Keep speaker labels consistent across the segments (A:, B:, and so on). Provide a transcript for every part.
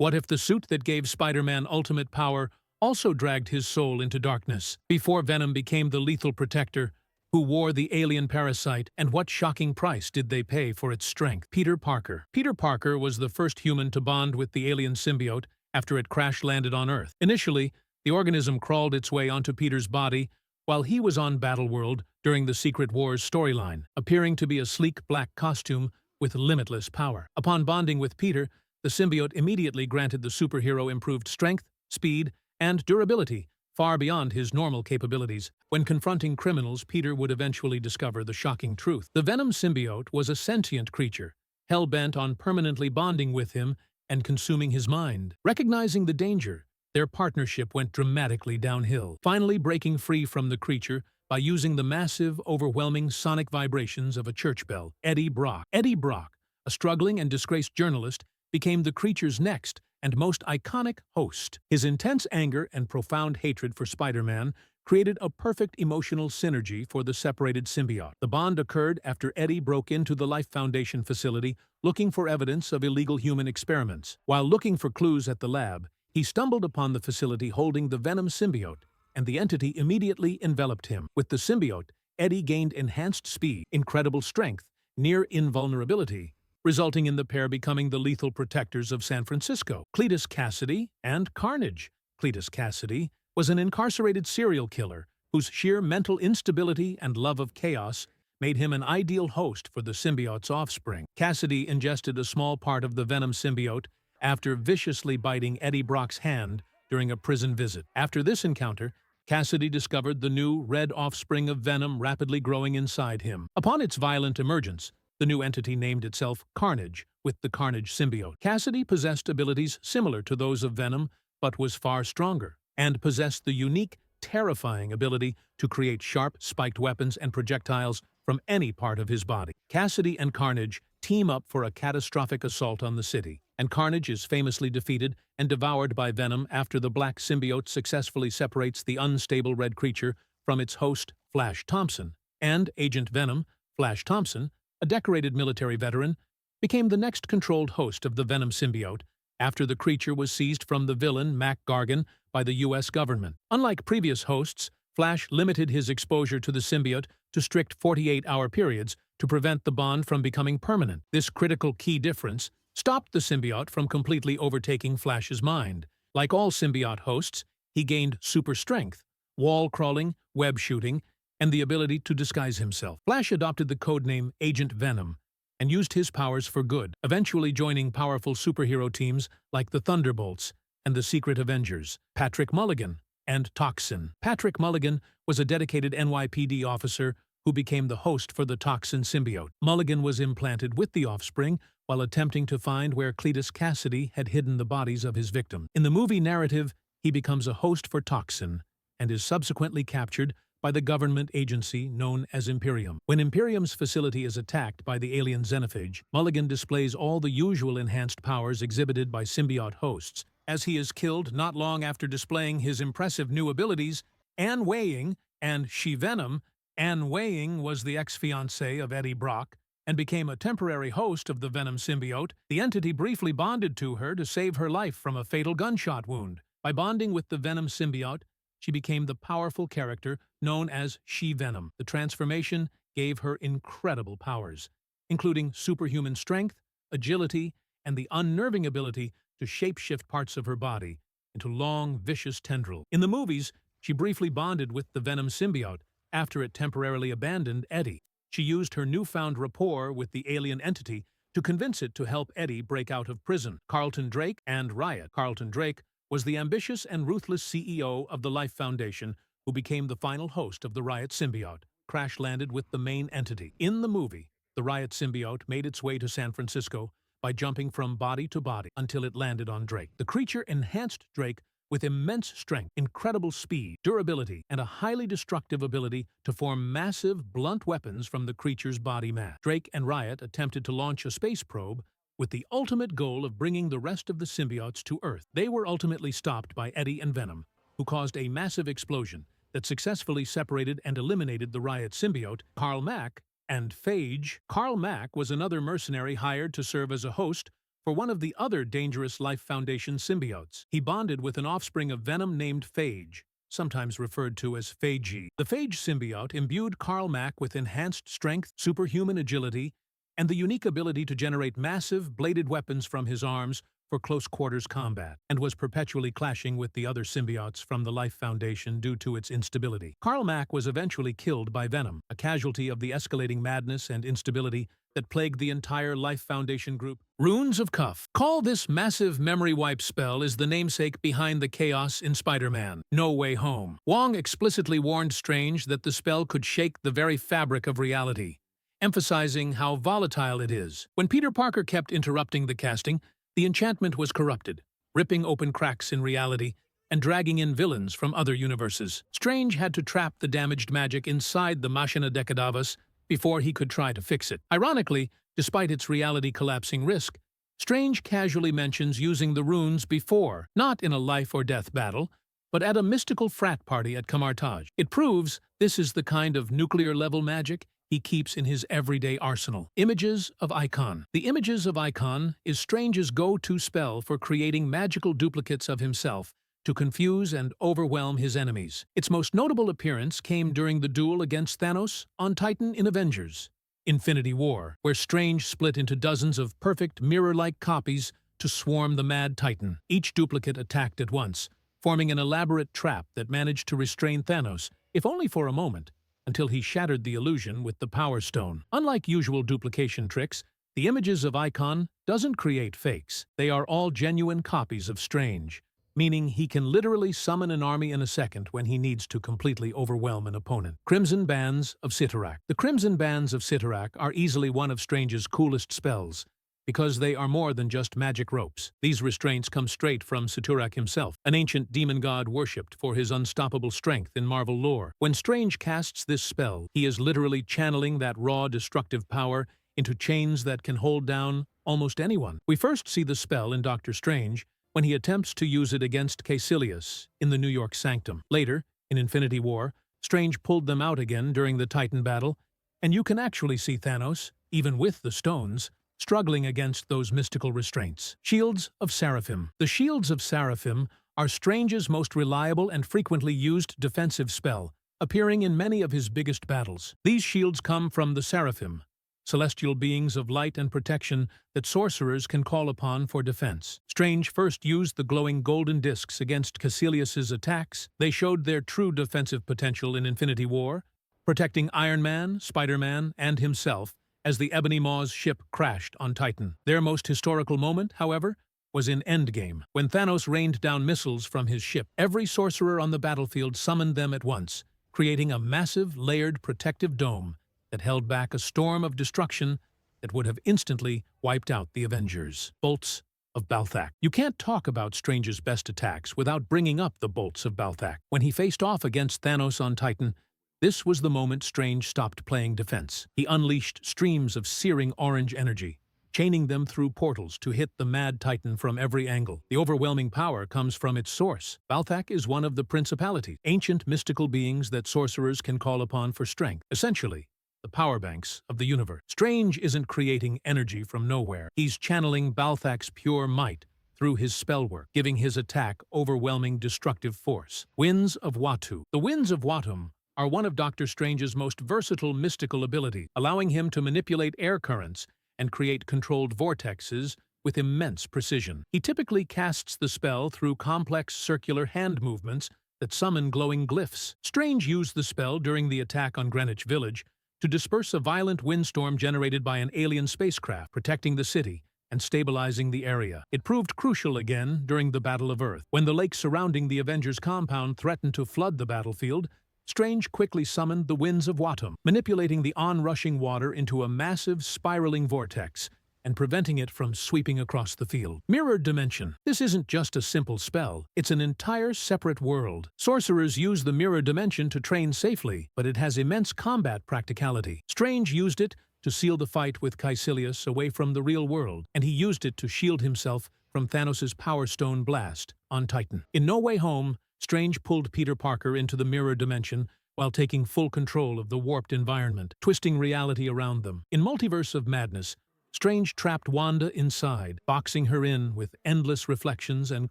A: What if the suit that gave Spider-Man ultimate power also dragged his soul into darkness? Before Venom became the lethal protector, who wore the alien parasite, and what shocking price did they pay for its strength? Peter Parker. Peter Parker was the first human to bond with the alien symbiote after it crash-landed on Earth. Initially, the organism crawled its way onto Peter's body while he was on Battleworld during the Secret Wars storyline, appearing to be a sleek black costume with limitless power. Upon bonding with Peter, the symbiote immediately granted the superhero improved strength, speed, and durability, far beyond his normal capabilities. When confronting criminals, Peter would eventually discover the shocking truth. The Venom symbiote was a sentient creature, hell-bent on permanently bonding with him and consuming his mind. Recognizing the danger, their partnership went dramatically downhill, finally breaking free from the creature by using the massive, overwhelming sonic vibrations of a church bell. Eddie Brock. Eddie Brock, a struggling and disgraced journalist, became the creature's next and most iconic host. His intense anger and profound hatred for Spider-Man created a perfect emotional synergy for the separated symbiote. The bond occurred after Eddie broke into the Life Foundation facility looking for evidence of illegal human experiments. While looking for clues at the lab, he stumbled upon the facility holding the Venom symbiote, and the entity immediately enveloped him. With the symbiote, Eddie gained enhanced speed, incredible strength, near invulnerability, resulting in the pair becoming the lethal protectors of San Francisco. Cletus Cassidy and Carnage. Cletus Cassidy was an incarcerated serial killer whose sheer mental instability and love of chaos made him an ideal host for the symbiote's offspring. Cassidy ingested a small part of the Venom symbiote after viciously biting Eddie Brock's hand during a prison visit. After this encounter, Cassidy discovered the new red offspring of Venom rapidly growing inside him. Upon its violent emergence, the new entity named itself Carnage, with the Carnage symbiote. Cassidy possessed abilities similar to those of Venom, but was far stronger, and possessed the unique, terrifying ability to create sharp, spiked weapons and projectiles from any part of his body. Cassidy and Carnage team up for a catastrophic assault on the city, and Carnage is famously defeated and devoured by Venom after the black symbiote successfully separates the unstable red creature from its host, Flash Thompson. And Agent Venom, Flash Thompson, a decorated military veteran, became the next controlled host of the Venom symbiote after the creature was seized from the villain, Mac Gargan, by the U.S. government. Unlike previous hosts, Flash limited his exposure to the symbiote to strict 48-hour periods to prevent the bond from becoming permanent. This critical key difference stopped the symbiote from completely overtaking Flash's mind. Like all symbiote hosts, he gained super strength, wall crawling, web shooting, and the ability to disguise himself. Flash adopted the codename Agent Venom and used his powers for good, eventually joining powerful superhero teams like the Thunderbolts and the Secret Avengers. Patrick Mulligan and Toxin. Patrick Mulligan was a dedicated NYPD officer who became the host for the Toxin symbiote. Mulligan was implanted with the offspring while attempting to find where Cletus Cassidy had hidden the bodies of his victims. In the movie narrative, he becomes a host for Toxin and is subsequently captured by the government agency known as Imperium. When Imperium's facility is attacked by the alien xenophage, Mulligan displays all the usual enhanced powers exhibited by symbiote hosts. As he is killed not long after displaying his impressive new abilities, Anne Weying and She-Venom. Anne Weying was the ex-fiancée of Eddie Brock and became a temporary host of the Venom symbiote. The entity briefly bonded to her to save her life from a fatal gunshot wound. By bonding with the Venom symbiote, she became the powerful character known as She-Venom. The transformation gave her incredible powers, including superhuman strength, agility, and the unnerving ability to shapeshift parts of her body into long, vicious tendrils. In the movies, she briefly bonded with the Venom symbiote after it temporarily abandoned Eddie. She used her newfound rapport with the alien entity to convince it to help Eddie break out of prison. Carlton Drake and Riot. Carlton Drake was the ambitious and ruthless CEO of the Life Foundation who became the final host of the Riot symbiote, crash-landed with the main entity. In the movie, the Riot symbiote made its way to San Francisco by jumping from body to body until it landed on Drake. The creature enhanced Drake with immense strength, incredible speed, durability, and a highly destructive ability to form massive, blunt weapons from the creature's body mass. Drake and Riot attempted to launch a space probe with the ultimate goal of bringing the rest of the symbiotes to Earth. They were ultimately stopped by Eddie and Venom, who caused a massive explosion that successfully separated and eliminated the Riot symbiote. Karl Mack and Phage. Karl Mack was another mercenary hired to serve as a host for one of the other dangerous Life Foundation symbiotes. He bonded with an offspring of Venom named Phage, sometimes referred to as Phage. The Phage symbiote imbued Karl Mack with enhanced strength, superhuman agility, and the unique ability to generate massive, bladed weapons from his arms for close-quarters combat, and was perpetually clashing with the other symbiotes from the Life Foundation due to its instability. Karl Mack was eventually killed by Venom, a casualty of the escalating madness and instability that plagued the entire Life Foundation group. Runes of Cuff. Call this massive memory wipe spell is the namesake behind the chaos in Spider-Man No Way Home. Wong explicitly warned Strange that the spell could shake the very fabric of reality, emphasizing how volatile it is. When Peter Parker kept interrupting the casting, the enchantment was corrupted, ripping open cracks in reality and dragging in villains from other universes. Strange had to trap the damaged magic inside the Machina de Cadavus before he could try to fix it. Ironically, despite its reality-collapsing risk, Strange casually mentions using the runes before, not in a life-or-death battle, but at a mystical frat party at Camartage. It proves this is the kind of nuclear-level magic he keeps in his everyday arsenal. Images of Icon. The Images of Icon is Strange's go-to spell for creating magical duplicates of himself to confuse and overwhelm his enemies. Its most notable appearance came during the duel against Thanos on Titan in Avengers Infinity War, where Strange split into dozens of perfect mirror-like copies to swarm the Mad Titan. Each duplicate attacked at once, forming an elaborate trap that managed to restrain Thanos, if only for a moment, until he shattered the illusion with the Power Stone. Unlike usual duplication tricks, the Images of Icon doesn't create fakes. They are all genuine copies of Strange, meaning he can literally summon an army in a second when he needs to completely overwhelm an opponent. Crimson Bands of Cyttorak. The Crimson Bands of Cyttorak are easily one of Strange's coolest spells, because they are more than just magic ropes. These restraints come straight from Cyttorak himself, an ancient demon god worshipped for his unstoppable strength in Marvel lore. When Strange casts this spell, he is literally channeling that raw, destructive power into chains that can hold down almost anyone. We first see the spell in Doctor Strange when he attempts to use it against Caecilius in the New York Sanctum. Later, in Infinity War, Strange pulled them out again during the Titan battle, and you can actually see Thanos, even with the stones, struggling against those mystical restraints. Shields of Seraphim. The Shields of Seraphim are Strange's most reliable and frequently used defensive spell, appearing in many of his biggest battles. These shields come from the Seraphim, celestial beings of light and protection that sorcerers can call upon for defense. Strange first used the glowing golden discs against Caecilius's attacks. They showed their true defensive potential in Infinity War, protecting Iron Man, Spider-Man, and himself as the Ebony Maw's ship crashed on Titan. Their most historical moment, however, was in Endgame, when Thanos rained down missiles from his ship. Every sorcerer on the battlefield summoned them at once, creating a massive, layered protective dome that held back a storm of destruction that would have instantly wiped out the Avengers. Bolts of Balthak. You can't talk about Strange's best attacks without bringing up the Bolts of Balthak. When he faced off against Thanos on Titan, this was the moment Strange stopped playing defense. He unleashed streams of searing orange energy, chaining them through portals to hit the Mad Titan from every angle. The overwhelming power comes from its source. Balthak is one of the principalities, ancient mystical beings that sorcerers can call upon for strength. Essentially, the power banks of the universe. Strange isn't creating energy from nowhere. He's channeling Balthak's pure might through his spellwork, giving his attack overwhelming destructive force. Winds of Watu. The Winds of Watum are one of Doctor Strange's most versatile mystical abilities, allowing him to manipulate air currents and create controlled vortexes with immense precision. He typically casts the spell through complex circular hand movements that summon glowing glyphs. Strange used the spell during the attack on Greenwich Village to disperse a violent windstorm generated by an alien spacecraft, protecting the city and stabilizing the area. It proved crucial again during the Battle of Earth. When the lake surrounding the Avengers compound threatened to flood the battlefield, Strange quickly summoned the Winds of Watum, manipulating the onrushing water into a massive, spiraling vortex and preventing it from sweeping across the field. Mirrored Dimension. This isn't just a simple spell, it's an entire separate world. Sorcerers use the Mirror Dimension to train safely, but it has immense combat practicality. Strange used it to seal the fight with Caecilius away from the real world, and he used it to shield himself from Thanos' Power Stone blast on Titan. In No Way Home, Strange pulled Peter Parker into the Mirror Dimension while taking full control of the warped environment, twisting reality around them. In Multiverse of Madness, Strange trapped Wanda inside, boxing her in with endless reflections and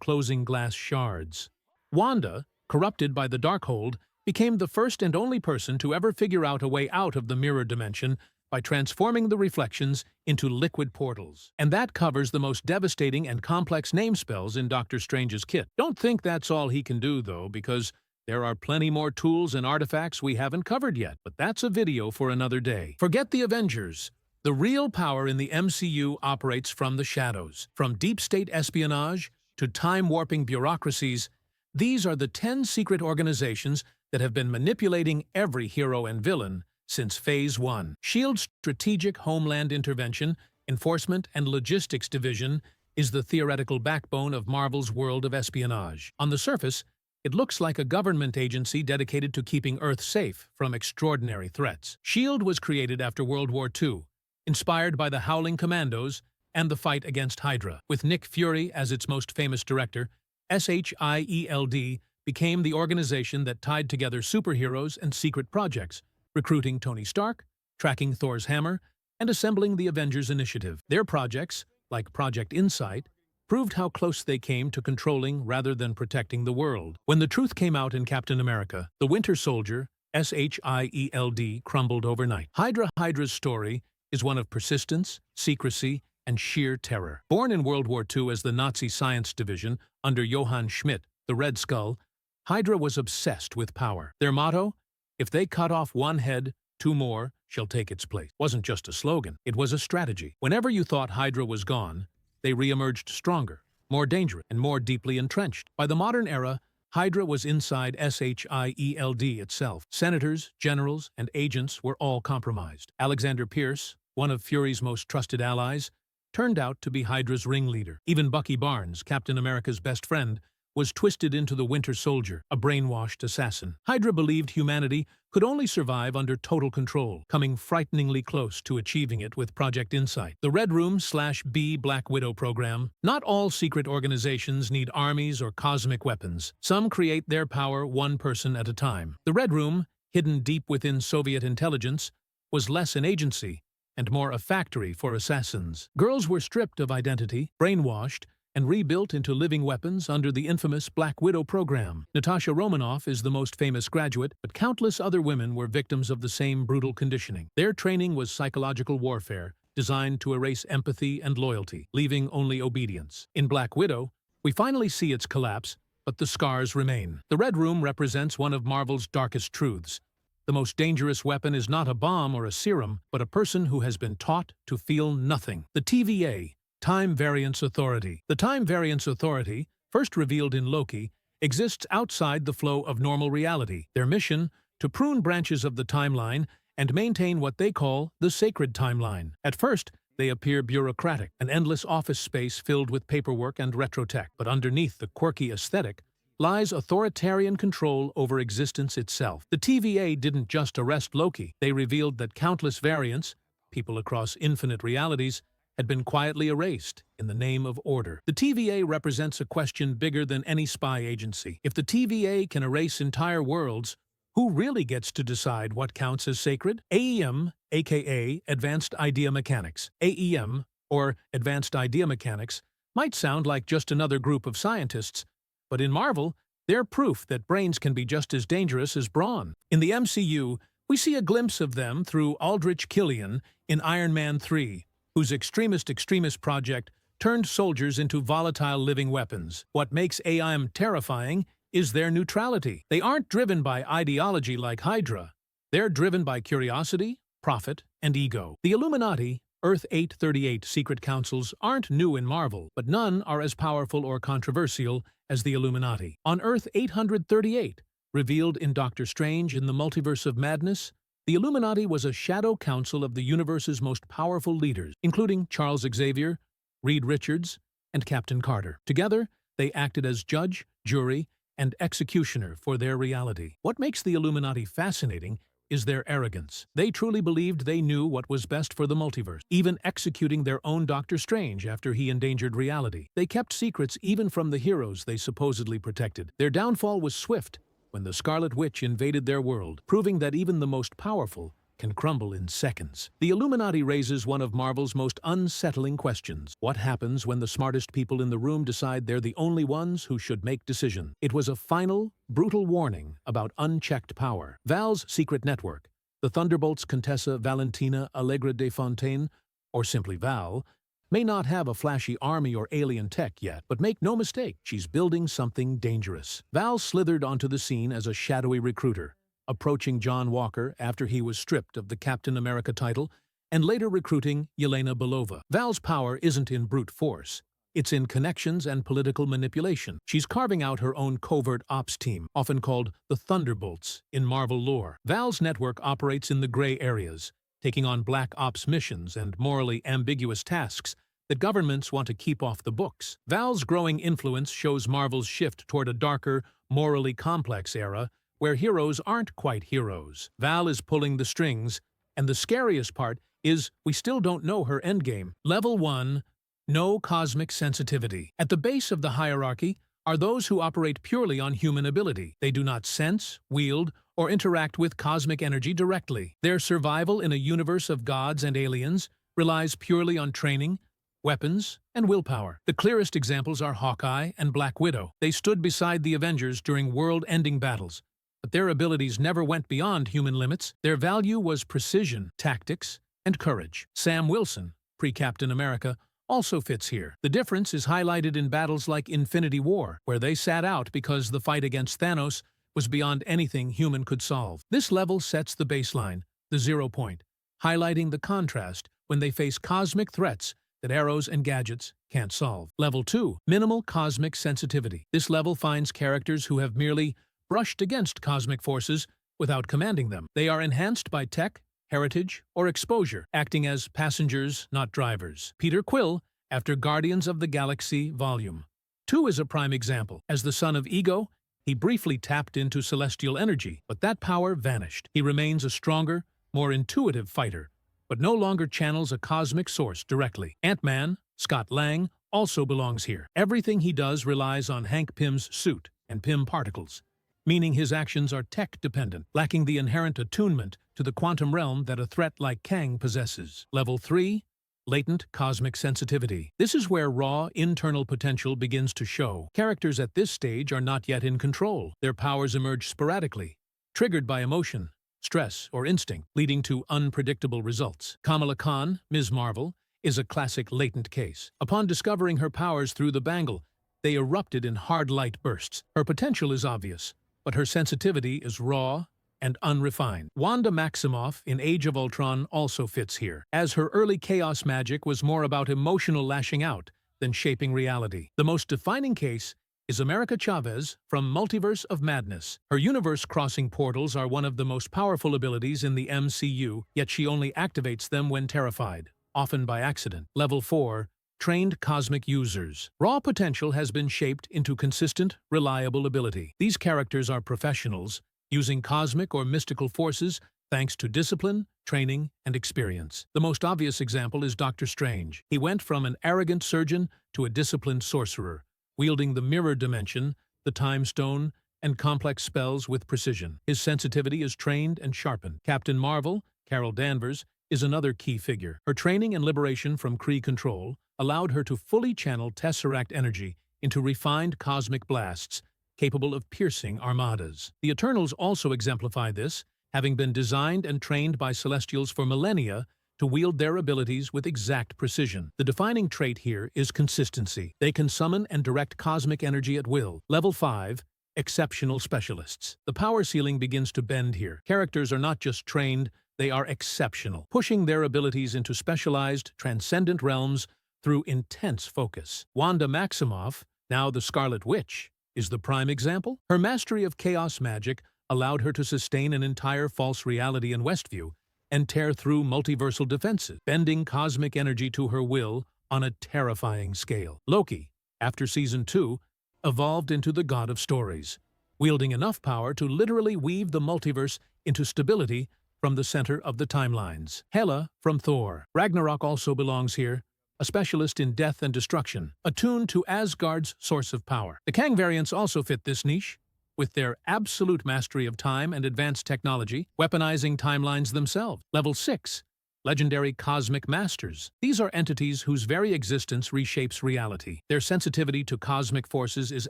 A: closing glass shards. Wanda, corrupted by the Darkhold, became the first and only person to ever figure out a way out of the mirror dimension by transforming the reflections into liquid portals. And that covers the most devastating and complex name spells in Doctor Strange's kit. Don't think that's all he can do, though, because there are plenty more tools and artifacts we haven't covered yet, but that's a video for another day. Forget the Avengers. The real power in the MCU operates from the shadows. From deep-state espionage to time-warping bureaucracies, these are the 10 secret organizations that have been manipulating every hero and villain since Phase 1. S.H.I.E.L.D's Strategic Homeland Intervention, Enforcement, and Logistics Division is the theoretical backbone of Marvel's world of espionage. On the surface, it looks like a government agency dedicated to keeping Earth safe from extraordinary threats. S.H.I.E.L.D. was created after World War II, inspired by the Howling Commandos and the fight against Hydra. With Nick Fury as its most famous director, S.H.I.E.L.D. became the organization that tied together superheroes and secret projects, recruiting Tony Stark, tracking Thor's hammer, and assembling the Avengers Initiative. Their projects, like Project Insight, proved how close they came to controlling rather than protecting the world. When the truth came out in Captain America, the Winter Soldier, S.H.I.E.L.D. crumbled overnight. Hydra's story is one of persistence, secrecy, and sheer terror. Born in World War II as the Nazi Science Division under Johann Schmidt, the Red Skull, Hydra was obsessed with power. Their motto, "If they cut off one head, 2 more shall take its place," wasn't just a slogan, it was a strategy. Whenever you thought Hydra was gone, they re-emerged stronger, more dangerous, and more deeply entrenched. By the modern era, Hydra was inside S.H.I.E.L.D. itself. Senators, generals, and agents were all compromised. Alexander Pierce, one of Fury's most trusted allies, turned out to be Hydra's ringleader. Even Bucky Barnes, Captain America's best friend, was twisted into the Winter Soldier, a brainwashed assassin. Hydra believed humanity could only survive under total control, coming frighteningly close to achieving it with Project Insight. The Red Room/B Black Widow program. Not all secret organizations need armies or cosmic weapons. Some create their power one person at a time. The Red Room, hidden deep within Soviet intelligence, was less an agency and more a factory for assassins. Girls were stripped of identity, brainwashed, and rebuilt into living weapons under the infamous Black Widow program. Natasha Romanoff is the most famous graduate, but countless other women were victims of the same brutal conditioning. Their training was psychological warfare, designed to erase empathy and loyalty, leaving only obedience. In Black Widow, we finally see its collapse, but the scars remain. The Red Room represents one of Marvel's darkest truths. The most dangerous weapon is not a bomb or a serum, but a person who has been taught to feel nothing. The TVA, Time Variance Authority. The Time Variance Authority, first revealed in Loki, exists outside the flow of normal reality. Their mission, to prune branches of the timeline and maintain what they call the sacred timeline. At first, they appear bureaucratic, an endless office space filled with paperwork and retrotech, but underneath the quirky aesthetic lies authoritarian control over existence itself. The TVA didn't just arrest Loki. They revealed that countless variants, people across infinite realities, had been quietly erased in the name of order. The TVA represents a question bigger than any spy agency. If the TVA can erase entire worlds, who really gets to decide what counts as sacred? AEM, aka Advanced Idea Mechanics. AEM, or Advanced Idea Mechanics, might sound like just another group of scientists, but in Marvel, they're proof that brains can be just as dangerous as brawn. In the MCU, we see a glimpse of them through Aldrich Killian in Iron Man 3, whose extremist project turned soldiers into volatile living weapons. What makes AIM terrifying is their neutrality. They aren't driven by ideology like Hydra. They're driven by curiosity, profit, and ego. The Illuminati, Earth 838 secret councils aren't new in Marvel, but none are as powerful or controversial as the Illuminati. On Earth 838, revealed in Doctor Strange in the Multiverse of Madness, the Illuminati was a shadow council of the universe's most powerful leaders, including Charles Xavier, Reed Richards, and Captain Carter. Together, they acted as judge, jury, and executioner for their reality. What makes the Illuminati fascinating is their arrogance. They truly believed they knew what was best for the multiverse, even executing their own Doctor Strange after he endangered reality. They kept secrets even from the heroes they supposedly protected. Their downfall was swift when the Scarlet Witch invaded their world, proving that even the most powerful can crumble in seconds. The Illuminati raises one of Marvel's most unsettling questions. What happens when the smartest people in the room decide they're the only ones who should make decisions? It was a final, brutal warning about unchecked power. Val's secret network, the Thunderbolts Contessa Valentina Allegra de Fontaine, or simply Val, may not have a flashy army or alien tech yet, but make no mistake, she's building something dangerous. Val slithered onto the scene as a shadowy recruiter, approaching John Walker after he was stripped of the Captain America title, and later recruiting Yelena Belova. Val's power isn't in brute force. It's in connections and political manipulation. She's carving out her own covert ops team, often called the Thunderbolts in Marvel lore. Val's network operates in the gray areas, taking on black ops missions and morally ambiguous tasks that governments want to keep off the books. Val's growing influence shows Marvel's shift toward a darker, morally complex era where heroes aren't quite heroes. Val is pulling the strings, and the scariest part is we still don't know her endgame. Level 1. No cosmic sensitivity. At the base of the hierarchy are those who operate purely on human ability. They do not sense, wield, or interact with cosmic energy directly. Their survival in a universe of gods and aliens relies purely on training, weapons, and willpower. The clearest examples are Hawkeye and Black Widow. They stood beside the Avengers during world-ending battles, but their abilities never went beyond human limits. Their value was precision, tactics, and courage. Sam Wilson, pre-Captain America, also fits here. The difference is highlighted in battles like Infinity War, where they sat out because the fight against Thanos was beyond anything human could solve. This level sets the baseline, the 0 point, highlighting the contrast when they face cosmic threats that arrows and gadgets can't solve. Level 2. Minimal cosmic sensitivity. This level finds characters who have merely brushed against cosmic forces without commanding them. They are enhanced by tech, heritage, or exposure, acting as passengers, not drivers. Peter Quill, after Guardians of the Galaxy Volume 2 is a prime example. As the son of Ego, he briefly tapped into celestial energy, but that power vanished. He remains a stronger, more intuitive fighter, but no longer channels a cosmic source directly. Ant-Man, Scott Lang, also belongs here. Everything he does relies on Hank Pym's suit and Pym particles, meaning his actions are tech-dependent, lacking the inherent attunement to the quantum realm that a threat like Kang possesses. Level 3. Latent cosmic sensitivity. This is where raw, internal potential begins to show. Characters at this stage are not yet in control. Their powers emerge sporadically, triggered by emotion, stress, or instinct, leading to unpredictable results. Kamala Khan, Ms. Marvel, is a classic latent case. Upon discovering her powers through the bangle, they erupted in hard light bursts. Her potential is obvious, but her sensitivity is raw and unrefined. Wanda Maximoff in Age of Ultron also fits here, as her early chaos magic was more about emotional lashing out than shaping reality. The most defining case is America Chavez from Multiverse of Madness. Her universe-crossing portals are one of the most powerful abilities in the MCU, yet she only activates them when terrified, often by accident. Level 4. Trained cosmic users. Raw potential has been shaped into consistent, reliable ability. These characters are professionals, using cosmic or mystical forces thanks to discipline, training, and experience. The most obvious example is Doctor Strange. He went from an arrogant surgeon to a disciplined sorcerer, wielding the mirror dimension, the time stone, and complex spells with precision. His sensitivity is trained and sharpened. Captain Marvel, Carol Danvers, is another key figure. Her training and liberation from Kree control allowed her to fully channel Tesseract energy into refined cosmic blasts, capable of piercing armadas. The Eternals also exemplify this, having been designed and trained by Celestials for millennia to wield their abilities with exact precision. The defining trait here is consistency. They can summon and direct cosmic energy at will. Level 5. Exceptional specialists. The power ceiling begins to bend here. Characters are not just trained, they are exceptional, pushing their abilities into specialized, transcendent realms through intense focus. Wanda Maximoff, now the Scarlet Witch, is the prime example. Her mastery of chaos magic allowed her to sustain an entire false reality in Westview and tear through multiversal defenses, bending cosmic energy to her will on a terrifying scale. Loki, after Season 2, evolved into the god of stories, wielding enough power to literally weave the multiverse into stability from the center of the timelines. Hela from Thor. Ragnarok also belongs here, a specialist in death and destruction, attuned to Asgard's source of power. The Kang variants also fit this niche, with their absolute mastery of time and advanced technology, weaponizing timelines themselves. Level 6. Legendary Cosmic Masters. These are entities whose very existence reshapes reality. Their sensitivity to cosmic forces is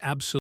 A: absolute.